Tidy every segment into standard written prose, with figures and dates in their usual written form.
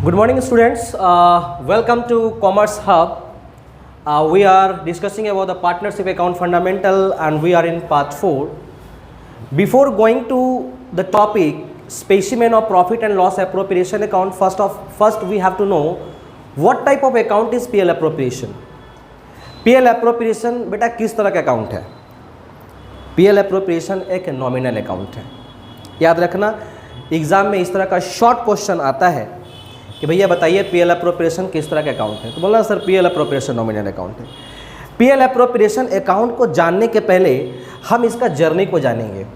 Good morning, students. Welcome to Commerce Hub. We are discussing about the partnership account fundamental, and we are in part 4. Before going to the topic specimen of profit and loss appropriation account, first we have to know what type of account is PL appropriation. PL appropriation बेटा किस तरह का account है? PL appropriation एक nominal account है. याद रखना, exam में इस तरह का शॉर्ट क्वेश्चन आता है कि भैया बताइए पीएल अप्रोप्रिएशन किस तरह का अकाउंट है, तो बोलना sir PL appropriation nominal account है. पीएल अप्रोप्रिएशन अकाउंट को जानने के पहले हम इसका जर्नी को जानेंगे.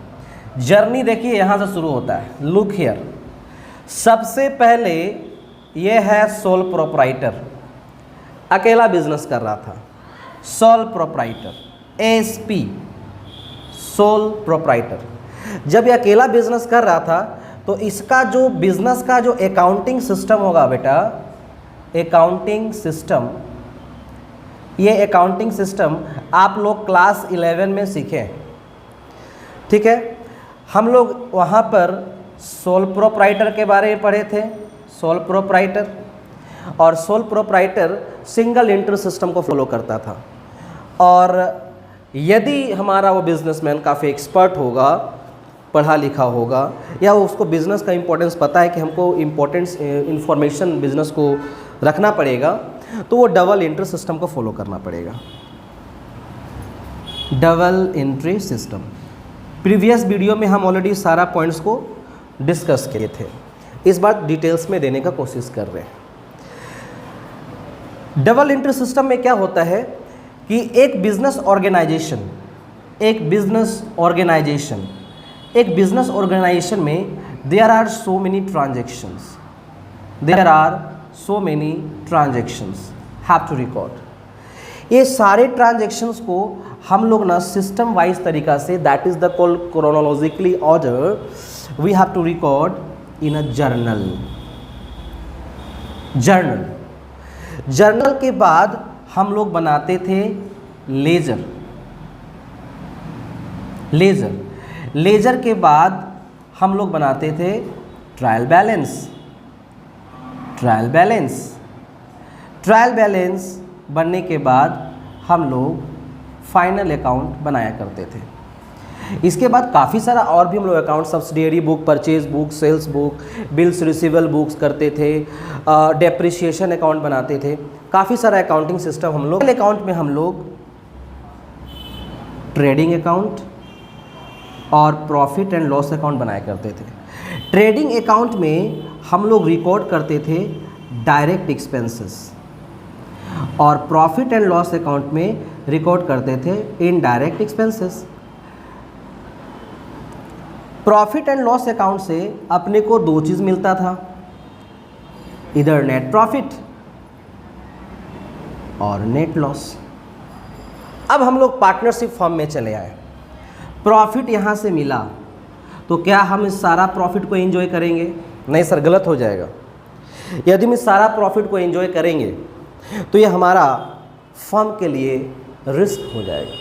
जर्नी देखिए यहाँ से शुरू होता है. लुक हियर, सबसे पहले ये है सोल प्रोप्राइटर, अकेला बिजनेस कर रहा था. Sole proprietor, SP, sole proprietor. जब ये अकेला बिजनेस कर रहा था तो इसका जो बिजनेस का जो अकाउंटिंग सिस्टम होगा बेटा, अकाउंटिंग सिस्टम, ये अकाउंटिंग सिस्टम आप लोग क्लास 11 में सीखे, ठीक है. हम लोग वहाँ पर सोल प्रोप्राइटर के बारे में पढ़े थे. सोल प्रोप्राइटर, और sole proprietor single entry system को फॉलो करता था. और यदि हमारा वो बिजनेसमैन काफ़ी एक्सपर्ट होगा, पढ़ा लिखा होगा, या उसको बिज़नेस का इम्पोर्टेंस पता है कि हमको इम्पोर्टेंस इंफॉर्मेशन बिज़नेस को रखना पड़ेगा, तो वो डबल एंट्री सिस्टम को फॉलो करना पड़ेगा. Double entry system previous video में हम ऑलरेडी सारा पॉइंट्स को डिस्कस किए थे. इस बार डिटेल्स में देने का कोशिश कर रहे हैं. डबल एंट्री सिस्टम में क्या होता है कि एक बिजनेस ऑर्गेनाइजेशन में there are so many transactions have to record. ये सारे ट्रांजेक्शंस को हम लोग ना सिस्टम वाइज तरीका से, that is the called chronologically order, we have to record in a journal के बाद हम लोग बनाते थे लेजर के बाद हम लोग बनाते थे ट्रायल बैलेंस बनने के बाद हम लोग फाइनल अकाउंट बनाया करते थे. इसके बाद काफ़ी सारा और भी हम लोग account, subsidiary book, purchase book, sales book, bills receivable books करते थे, डेप्रिसिएशन अकाउंट बनाते थे. काफ़ी सारा अकाउंटिंग सिस्टम हम लोग अकाउंट में हम लोग ट्रेडिंग अकाउंट और प्रॉफिट एंड लॉस अकाउंट बनाया करते थे. ट्रेडिंग अकाउंट में हम लोग रिकॉर्ड करते थे डायरेक्ट एक्सपेंसेस, और प्रॉफिट एंड लॉस अकाउंट में रिकॉर्ड करते थे indirect expenses. Profit and loss account से अपने को दो चीज़ मिलता था, इधर नेट प्रॉफिट और नेट लॉस. अब हम लोग पार्टनरशिप फॉर्म में चले आए. प्रॉफिट यहाँ से मिला तो क्या हम इस सारा प्रॉफिट को एंजॉय करेंगे? नहीं सर, गलत हो जाएगा. यदि हम इस सारा प्रॉफिट को एंजॉय करेंगे तो ये हमारा फर्म के लिए रिस्क हो जाएगा,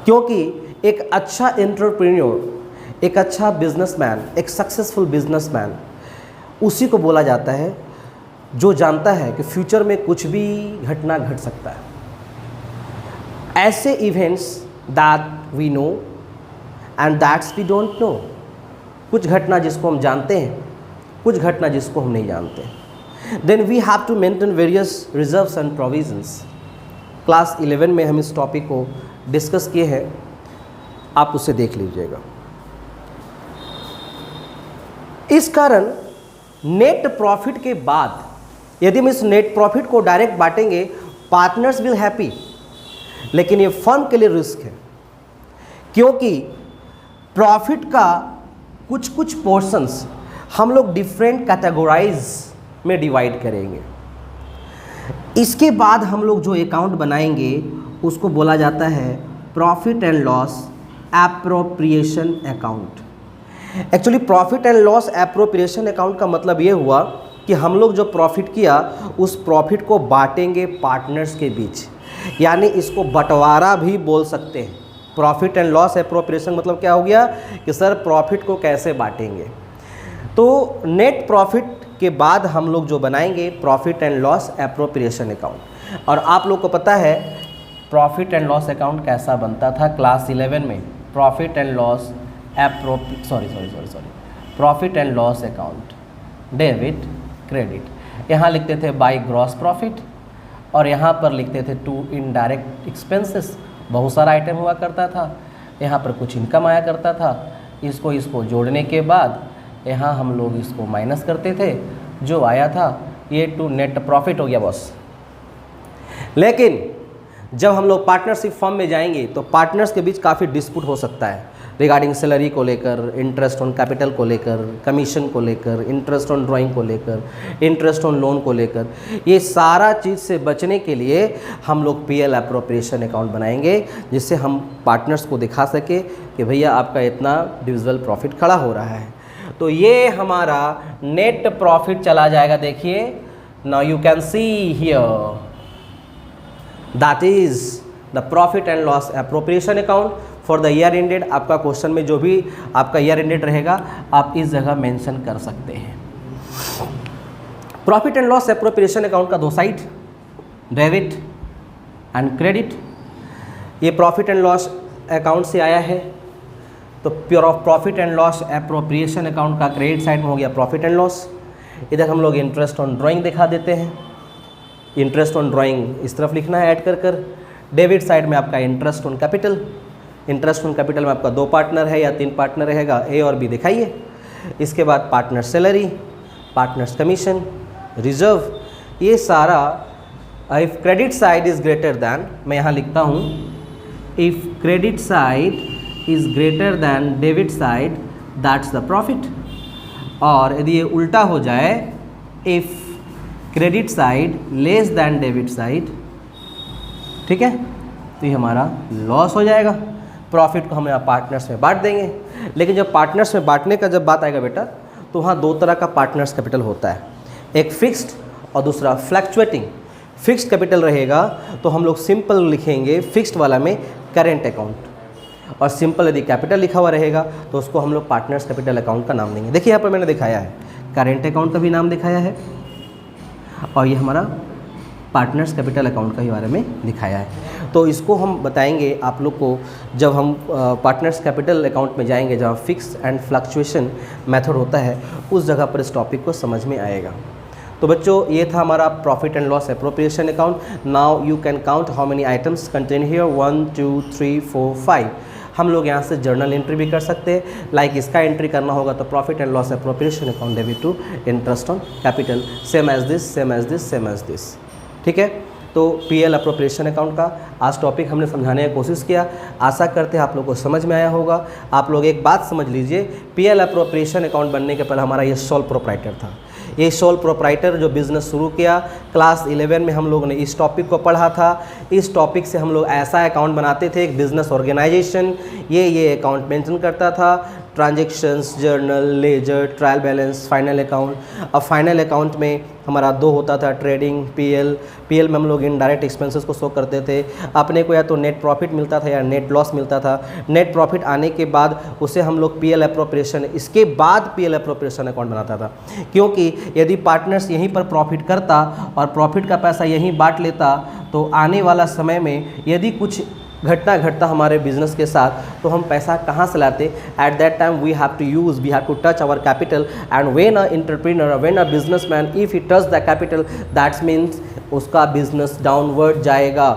क्योंकि एक अच्छा एंटरप्रेन्योर, एक अच्छा बिजनेसमैन, एक सक्सेसफुल बिजनेसमैन उसी को बोला जाता है जो जानता है कि फ्यूचर में कुछ भी घटना घट सकता है. ऐसे events that we know and that's we don't know. कुछ घटना जिसको हम जानते हैं, कुछ घटना जिसको हम नहीं जानते. Then we have to maintain various reserves and provisions. Class 11 में हम इस टॉपिक को डिस्कस किए हैं, आप उसे देख लीजिएगा. इस कारण नेट प्रॉफिट के बाद यदि हम इस नेट प्रॉफिट को डायरेक्ट बांटेंगे, पार्टनर्स विल हैप्पी, लेकिन ये फर्म के लिए रिस्क है, क्योंकि प्रॉफिट का कुछ पोर्शंस हम लोग डिफरेंट कैटेगराइज में डिवाइड करेंगे. इसके बाद हम लोग जो अकाउंट बनाएंगे उसको बोला जाता है profit and loss appropriation account. Actually profit and loss appropriation account का मतलब ये हुआ कि हम लोग जो प्रॉफिट किया उस प्रॉफिट को बांटेंगे पार्टनर्स के बीच, यानी इसको बंटवारा भी बोल सकते हैं. प्रॉफिट एंड लॉस एप्रोप्रिएशन मतलब क्या हो गया कि सर प्रॉफिट को कैसे बांटेंगे. तो नेट प्रॉफिट के बाद हम लोग जो बनाएंगे profit and loss appropriation account. और आप लोग को पता है प्रॉफिट एंड लॉस अकाउंट कैसा बनता था क्लास 11 में, profit and loss profit and loss account, debit credit. यहाँ लिखते थे बाय ग्रॉस प्रॉफिट और यहाँ पर लिखते थे टू इनडायरेक्ट एक्सपेंसेस। बहुत सारा आइटम हुआ करता था, यहाँ पर कुछ इनकम आया करता था, इसको जोड़ने के बाद यहाँ हम लोग इसको माइनस करते थे, जो आया था ये टू नेट प्रॉफिट हो गया बॉस। लेकिन जब हम लोग पार्टनरशिप फर्म में जाएंगे तो पार्टनर्स के बीच काफ़ी डिस्प्यूट हो सकता है रिगार्डिंग सैलरी को लेकर, इंटरेस्ट ऑन कैपिटल को लेकर, कमीशन को लेकर, इंटरेस्ट ऑन ड्राइंग को लेकर, इंटरेस्ट ऑन लोन को लेकर। ये सारा चीज़ से बचने के लिए हम लोग पीएल एप्रोप्रिएशन अकाउंट बनाएंगे, जिससे हम पार्टनर्स को दिखा सके कि भैया आपका इतना डिविजिबल प्रॉफिट खड़ा हो रहा है। तो ये हमारा नेट प्रॉफिट चला जाएगा। देखिए now you can see here that is the profit and loss appropriation account for the year ended. आपका क्वेश्चन में जो भी आपका ईयर एंडेड रहेगा आप इस जगह मेंशन कर सकते हैं। Profit and loss appropriation account का दो साइड, डेबिट एंड क्रेडिट। ये प्रॉफिट एंड लॉस अकाउंट से आया है, तो pure of profit and loss appropriation account का क्रेडिट साइड में हो गया प्रॉफिट एंड लॉस। इधर हम लोग इंटरेस्ट ऑन ड्राइंग दिखा देते हैं, इंटरेस्ट ऑन ड्राइंग इस तरफ लिखना है ऐड कर। डेबिट साइड में आपका interest on capital, interest on capital में आपका 2 पार्टनर है या 3 पार्टनर रहेगा, ए और बी दिखाइए। इसके बाद partner salary, partners commission, reserve. ये सारा if credit side is greater than, मैं यहाँ लिखता हूँ if credit side is greater than debit side that's the profit. और यदि ये उल्टा हो जाए if credit side less than debit side, ठीक है, तो ये हमारा लॉस हो जाएगा। प्रॉफिट को हम यहाँ पार्टनर्स में बांट देंगे। लेकिन जब पार्टनर्स में बांटने का जब बात आएगा बेटा, तो वहाँ 2 तरह का पार्टनर्स कैपिटल होता है, एक फिक्स्ड और दूसरा फ्लक्चुएटिंग। फिक्स्ड कैपिटल रहेगा तो हम लोग सिंपल लिखेंगे फिक्स्ड वाला में करेंट अकाउंट, और सिंपल यदि कैपिटल लिखा हुआ रहेगा तो उसको हम लोग पार्टनर्स कैपिटल अकाउंट का नाम देंगे। देखिए यहाँ पर मैंने दिखाया है करेंट अकाउंट का भी नाम दिखाया है, और ये हमारा पार्टनर्स कैपिटल अकाउंट का ही बारे में दिखाया है। तो इसको हम बताएंगे आप लोग को जब हम पार्टनर्स कैपिटल अकाउंट में जाएंगे, जहाँ फिक्स एंड फ्लक्चुएशन मेथड होता है, उस जगह पर इस टॉपिक को समझ में आएगा। तो बच्चों ये था हमारा profit and loss appropriation account. Now you can count how many items contain here, 1 2 3 4 5। हम लोग यहाँ से जर्नल एंट्री भी कर सकते हैं। लाइक इसका एंट्री करना होगा तो profit and loss appropriation account debit to interest on capital, same as this same as this same as this. ठीक है, तो पीएल एप्रोप्रिएशन अकाउंट का आज टॉपिक हमने समझाने की कोशिश किया। आशा करते हैं आप लोगों को समझ में आया होगा। आप लोग एक बात समझ लीजिए, पीएल एप्रोप्रिएशन अकाउंट बनने के पहले हमारा ये सोल प्रोप्राइटर था। ये सोल प्रोप्राइटर जो बिज़नेस शुरू किया, क्लास 11 में हम लोगों ने इस टॉपिक को पढ़ा था। इस टॉपिक से हम लोग ऐसा अकाउंट बनाते थे, एक बिज़नेस ऑर्गेनाइजेशन ये अकाउंट मेंशन करता था, transactions, journal, ledger, trial balance, final account. अब फाइनल अकाउंट में हमारा 2 होता था, ट्रेडिंग, पीएल में हम लोग इनडायरेक्ट एक्सपेंसेस को शो करते थे। अपने को या तो नेट प्रॉफिट मिलता था या नेट लॉस मिलता था। नेट प्रॉफिट आने के बाद उसे हम लोग पीएल एप्रोप्रिएशन, इसके बाद पीएल एप्रोप्रिएशन अकाउंट बनाता था, क्योंकि यदि पार्टनर्स यहीं पर प्रॉफिट करता और प्रॉफिट का पैसा यहीं बांट लेता, तो आने वाला समय में यदि कुछ घटना घटता हमारे बिजनेस के साथ, तो हम पैसा कहाँ से लाते। At that time we have to touch our capital, and when a entrepreneur, when a businessman, if he touch the capital, that's means उसका बिजनेस डाउनवर्ड जाएगा।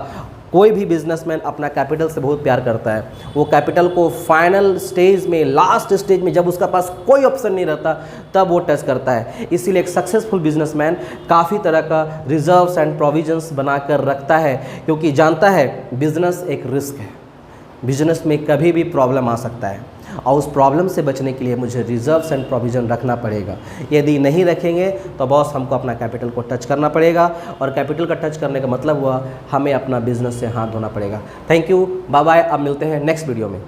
कोई भी बिजनेसमैन अपना कैपिटल से बहुत प्यार करता है। वो कैपिटल को फाइनल स्टेज में, लास्ट स्टेज में, जब उसका पास कोई ऑप्शन नहीं रहता, तब वो टच करता है। इसीलिए एक सक्सेसफुल बिजनेसमैन काफ़ी तरह का रिजर्व्स एंड प्रोविजंस बना कर रखता है, क्योंकि जानता है बिजनेस एक रिस्क है, बिजनेस में कभी भी प्रॉब्लम आ सकता है, और उस प्रॉब्लम से बचने के लिए मुझे रिजर्व्स एंड प्रोविज़न रखना पड़ेगा। यदि नहीं रखेंगे तो बॉस हमको अपना कैपिटल को टच करना पड़ेगा, और कैपिटल का टच करने का मतलब हुआ हमें अपना बिजनेस से हाथ धोना पड़ेगा। Thank you, bye bye. अब मिलते हैं नेक्स्ट वीडियो में।